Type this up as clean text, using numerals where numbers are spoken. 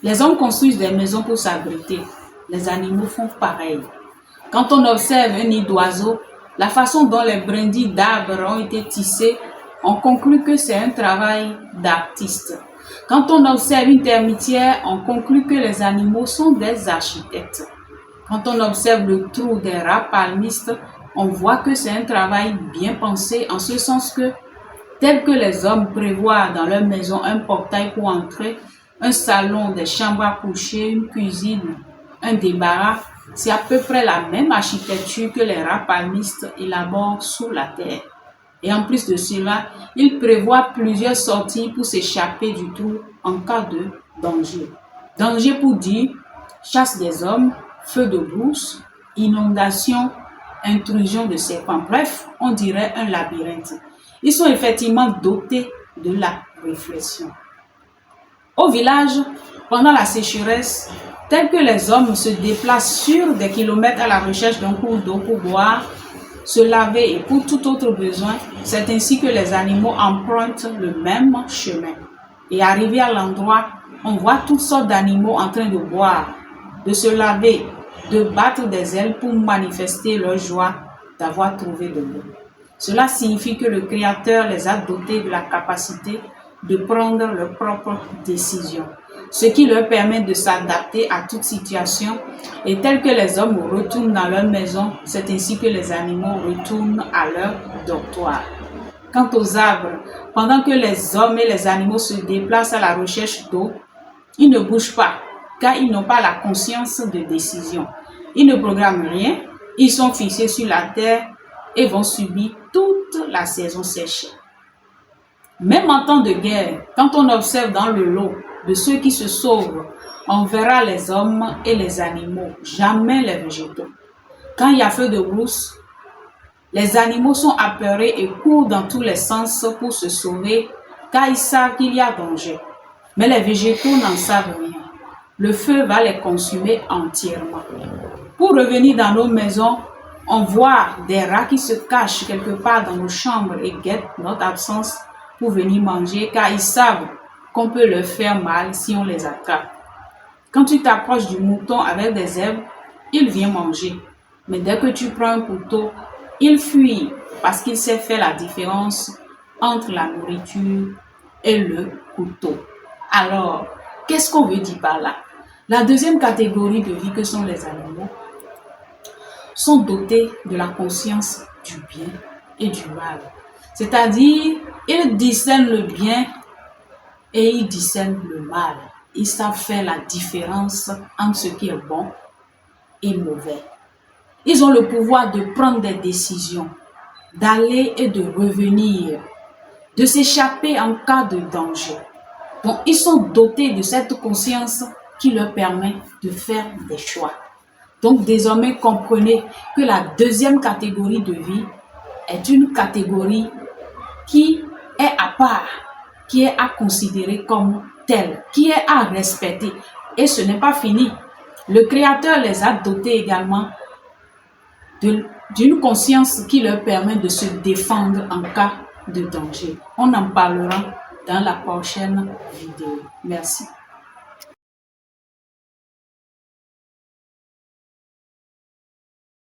Les hommes construisent des maisons pour s'abriter. Les animaux font pareil. Quand on observe un nid d'oiseau, la façon dont les brindilles d'arbres ont été tissées, on conclut que c'est un travail d'artiste. Quand on observe une termitière, on conclut que les animaux sont des architectes. Quand on observe le trou des rats palmistes, on voit que c'est un travail bien pensé en ce sens que, tel que les hommes prévoient dans leur maison un portail pour entrer, un salon, des chambres à coucher, une cuisine, un débarras, c'est à peu près la même architecture que les rats palmistes élaborent sous la terre. Et en plus de cela, ils prévoient plusieurs sorties pour s'échapper du trou en cas de danger. Danger pour dire chasse des hommes, feu de brousse, inondation, intrusion de serpents. Bref, on dirait un labyrinthe. Ils sont effectivement dotés de la réflexion. Au village, pendant la sécheresse, tel que les hommes se déplacent sur des kilomètres à la recherche d'un cours d'eau pour boire, se laver et pour tout autre besoin, c'est ainsi que les animaux empruntent le même chemin. Et arrivé à l'endroit, on voit toutes sortes d'animaux en train de boire, de se laver, de battre des ailes pour manifester leur joie d'avoir trouvé de l'eau. Cela signifie que le Créateur les a dotés de la capacité de prendre leurs propres décisions, ce qui leur permet de s'adapter à toute situation. Et tel que les hommes retournent dans leur maison, c'est ainsi que les animaux retournent à leur dortoir. Quant aux arbres, pendant que les hommes et les animaux se déplacent à la recherche d'eau, ils ne bougent pas, car ils n'ont pas la conscience de décision. Ils ne programment rien, ils sont fixés sur la terre et vont subir toute la saison sèche. Même en temps de guerre, quand on observe dans le lot de ceux qui se sauvent, on verra les hommes et les animaux, jamais les végétaux. Quand il y a feu de brousse, les animaux sont apeurés et courent dans tous les sens pour se sauver, car ils savent qu'il y a danger. Mais les végétaux n'en savent rien. Le feu va les consumer entièrement. Pour revenir dans nos maisons, on voit des rats qui se cachent quelque part dans nos chambres et guettent notre absence pour venir manger, car ils savent qu'on peut leur faire mal si on les attrape. Quand tu t'approches du mouton avec des herbes, il vient manger. Mais dès que tu prends un couteau, il fuit parce qu'il sait faire la différence entre la nourriture et le couteau. Alors, qu'est-ce qu'on veut dire par là? La deuxième catégorie de vie que sont les animaux sont dotés de la conscience du bien et du mal. C'est-à-dire, ils discernent le bien et ils discernent le mal. Ils savent faire la différence entre ce qui est bon et mauvais. Ils ont le pouvoir de prendre des décisions, d'aller et de revenir, de s'échapper en cas de danger. Donc, ils sont dotés de cette conscience qui leur permet de faire des choix. Donc, désormais, comprenez que la deuxième catégorie de vie est une catégorie qui est à part, qui est à considérer comme telle, qui est à respecter. Et ce n'est pas fini. Le Créateur les a dotés également d'une conscience qui leur permet de se défendre en cas de danger. On en parlera dans la prochaine vidéo. Merci.